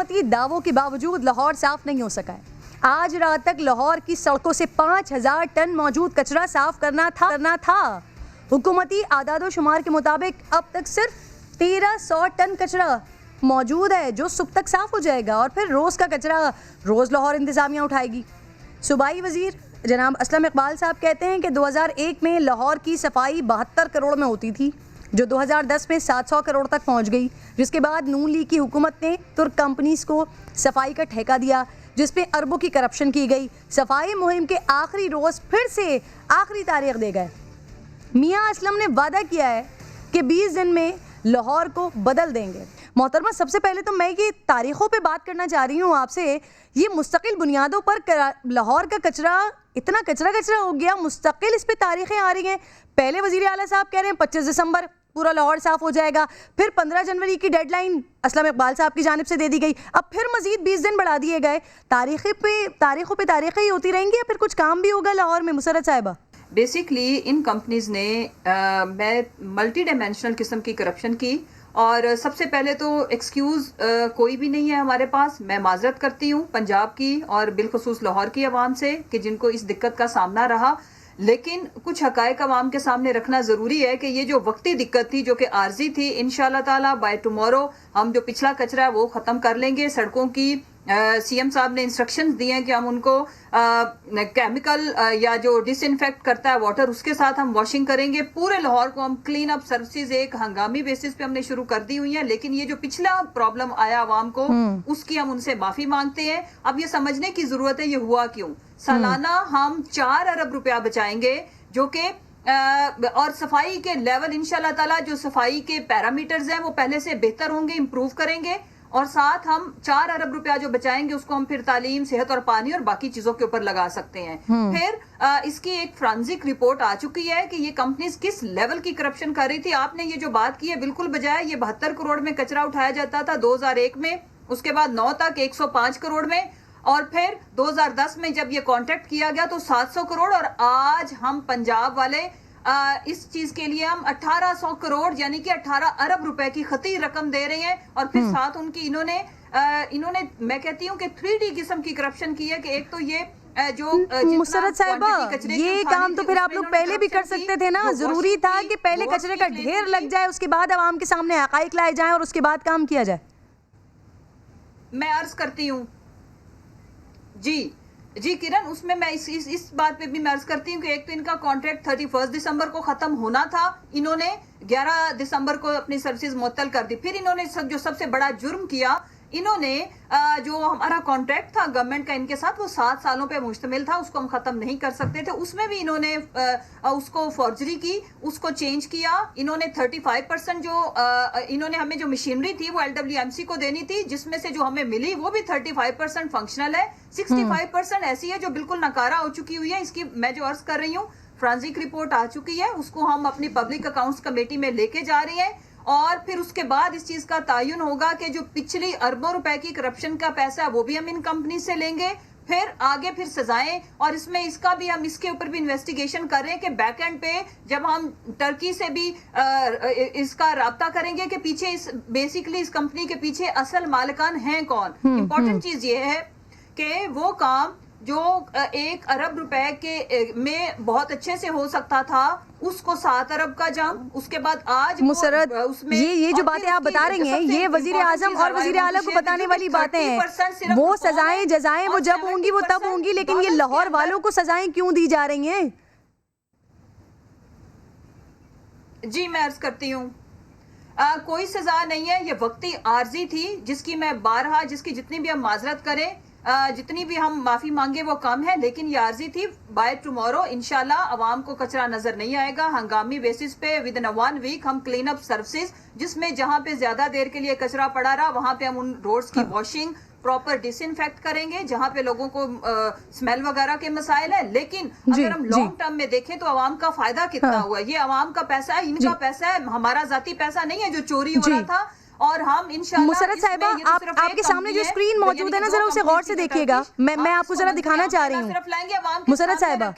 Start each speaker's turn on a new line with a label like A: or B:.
A: हुकूमती दावों के बावजूद लाहौर साफ नहीं हो सका है। आज रात तक लाहौर की सड़कों से 5000 टन मौजूद कचरा साफ करना था। हुकूमती आदादो शुमार के मुताबिक अब तक सिर्फ 1300 टन कचरा मौजूद है जो सुबह तक साफ हो जाएगा, और फिर रोज़ का कचरा रोज़ लाहौर इंतज़ामिया उठाएगी। सूबाई वज़ीर जनाब असलम इकबाल साहब कहते हैं कि 2001 में लाहौर की सफाई 72 करोड़ में होती थी, जो 2010 में 700 करोड़ तक पहुंच गई, जिसके बाद नून लीग की हुकूमत ने तुर्क कंपनीज़ को सफाई का ठेका दिया, जिस पे अरबों की करप्शन की गई। सफाई मुहिम के आखिरी रोज़ फिर से आखिरी तारीख दे गए। मियाँ असलम ने वादा किया है कि 20 दिन में लाहौर को बदल देंगे। मोहतरमा, सबसे पहले तो मैं ये तारीख़ों पे बात करना चाह रही हूँ आपसे। ये मुस्तकिल बुनियादों पर लाहौर का कचरा इतना कचरा हो गया, मुस्तकिल इस पे तारीखें आ रही हैं। पहले वज़ीर आला साहब कह रहे हैं 25 दिसंबर पूरा लाहौर साफ़ हो जाएगा, फिर 15 जनवरी की डेडलाइन असलम इकबाल साहब की जानिब से दे दी गई, अब फिर मज़ीद 20 दिन बढ़ा दिए गए। तारीखों पे तारीखें ही होती रहेंगी या फिर कुछ काम भी होगा लाहौर में? मुसर्रत साहिबा,
B: बेसिकली इन कंपनीज़ ने मल्टी डायमेंशनल किस्म की करप्शन की, और सबसे पहले तो एक्सक्यूज़ कोई भी नहीं है हमारे पास। मैं माजरत करती हूँ पंजाब की और बिलखसूस लाहौर की आवाम से कि जिनको इस दिक्कत का सामना रहा, लेकिन कुछ हकायक आवाम के सामने रखना ज़रूरी है कि ये जो वक्ती दिक्कत थी, जो कि आर्जी थी, इंशाल्लाह ताला बाय टुमारो हम जो पिछला कचरा है वो ख़त्म कर लेंगे। सड़कों की सीएम साहब ने इंस्ट्रक्शंस दिए हैं कि हम उनको केमिकल या जो डिसइंफेक्ट करता है वाटर, उसके साथ हम वॉशिंग करेंगे। पूरे लाहौर को हम क्लीन अप सर्विसेज एक हंगामी बेसिस पे हमने शुरू कर दी हुई है, लेकिन ये जो पिछला प्रॉब्लम आया आवाम को, उसकी हम उनसे माफी मांगते हैं। अब ये समझने की जरूरत है ये हुआ क्यों। सालाना हम 4 अरब रुपया बचाएंगे, जो कि और सफाई के लेवल इंशाल्लाह ताला जो सफाई के पैरामीटर्स हैं वो पहले से बेहतर होंगे, इंप्रूव करेंगे, और साथ हम 4 अरब रुपया जो बचाएंगे उसको हम फिर तालीम, सेहत और पानी और बाकी चीजों के ऊपर लगा सकते हैं। फिर इसकी एक फ्रांजिक रिपोर्ट आ चुकी है कि ये कंपनीज किस लेवल की करप्शन कर रही थी। आपने ये जो बात की है बिल्कुल बजाय। ये 72 करोड़ में कचरा उठाया जाता था 2001 में, उसके बाद 9 तक 105 करोड़ में, और फिर 2010 में जब ये कॉन्ट्रैक्ट किया गया तो 700 करोड़, और आज हम पंजाब वाले इस चीज के लिए हम 1800 करोड़ यानी कि 18 अरब रुपए की खती रकम दे रहे हैं। और फिर साथ उनकी इन्होंने मैं कहती हूँ कि 3D किस्म की करप्शन की है कि एक तो ये जो
A: मुसर्रत साहिबा, ये काम तो फिर आप लोग पहले भी कर सकते थे ना। जरूरी था कि पहले कचरे का ढेर लग जाए, उसके बाद आवाम के सामने हकाइक लाए जाएं और उसके बाद काम किया जाए।
B: मैं अर्ज करती हूँ जी किरण, उसमें मैं इस बात पे भी मैं अर्ज करती हूँ कि एक तो इनका कॉन्ट्रैक्ट 31 दिसंबर को खत्म होना था, इन्होंने 11 दिसंबर को अपनी सर्विसेज मुअत्तल कर दी। फिर इन्होंने जो सबसे बड़ा जुर्म किया, इन्होंने जो हमारा कॉन्ट्रैक्ट था गवर्नमेंट का इनके साथ, वो 7 सालों पे मुश्तमिल था, उसको हम खत्म नहीं कर सकते थे। उसमें भी इन्होंने उसको फॉर्जरी की, उसको चेंज किया। इन्होंने 35% जो इन्होंने हमें जो मशीनरी थी वो LWMC को देनी थी, जिसमें से जो हमें मिली वो भी 35% फंक्शनल है, 65% ऐसी है जो बिल्कुल नकारा हो चुकी हुई है। इसकी मैं जो अर्ज कर रही हूँ फ्रांजिक रिपोर्ट आ चुकी है, उसको हम अपनी पब्लिक अकाउंट्स कमेटी में लेके जा रही हैं, और फिर उसके बाद इस चीज का तयन होगा कि जो पिछली अरबों रुपए की करप्शन का पैसा है वो भी हम इन कंपनी से लेंगे। फिर आगे फिर सजाएं, और इसमें इसका भी हम इसके ऊपर भी इन्वेस्टिगेशन कर रहे हैं कि बैक एंड पे जब हम टर्की से भी इसका राब्ता करेंगे कि पीछे बेसिकली इस कंपनी के पीछे असल मालिकान हैं कौन। इंपॉर्टेंट चीज ये है कि वो काम जो 1 अरब रुपए के में बहुत अच्छे से हो सकता था, उसको 7 अरब का जंग, उसके बाद आज
A: मुसर्रत ये जो बातें आप बता रही हैं, ये वजीर आजम और वजीर आला को बताने वाली बातें हैं। वो सजाएं जजाएं वो जब होंगी वो तब होंगी, लेकिन ये लाहौर वालों को सजाएं क्यों दी जा रही हैं?
B: जी मैं अर्ज करती हूँ कोई सजा नहीं है, ये वक्ती आर्जी थी जिसकी मैं बारहा जिसकी जितनी भी हम माजरत करें, जितनी भी हम माफी मांगे वो कम है, लेकिन ये आर्जी थी। बाय टुमारो इंशाल्लाह आवाम को कचरा नजर नहीं आएगा। हंगामी बेसिस पे विद इन 1 वीक हम क्लीन अप सर्विसेज, जिसमें जहां पे ज्यादा देर के लिए कचरा पड़ा रहा वहां पे हम उन रोड्स की वॉशिंग, प्रॉपर डिसइंफेक्ट करेंगे जहां पे लोगों को स्मेल वगैरह के मसाइल है। लेकिन अगर हम लॉन्ग टर्म में देखें तो आवाम का फायदा कितना हुआ। ये आवाम का पैसा है, इनका पैसा है, हमारा जाती पैसा नहीं है जो चोरी हो रहा था। और हम इंशाल्लाह
A: मुसर्रत साहिबा, आपके सामने जो स्क्रीन मौजूद है ना, जरा उसे गौर से देखिएगा। मैं आपको जरा दिखाना चाह रही हूँ।
B: मुसर्रत साहिबा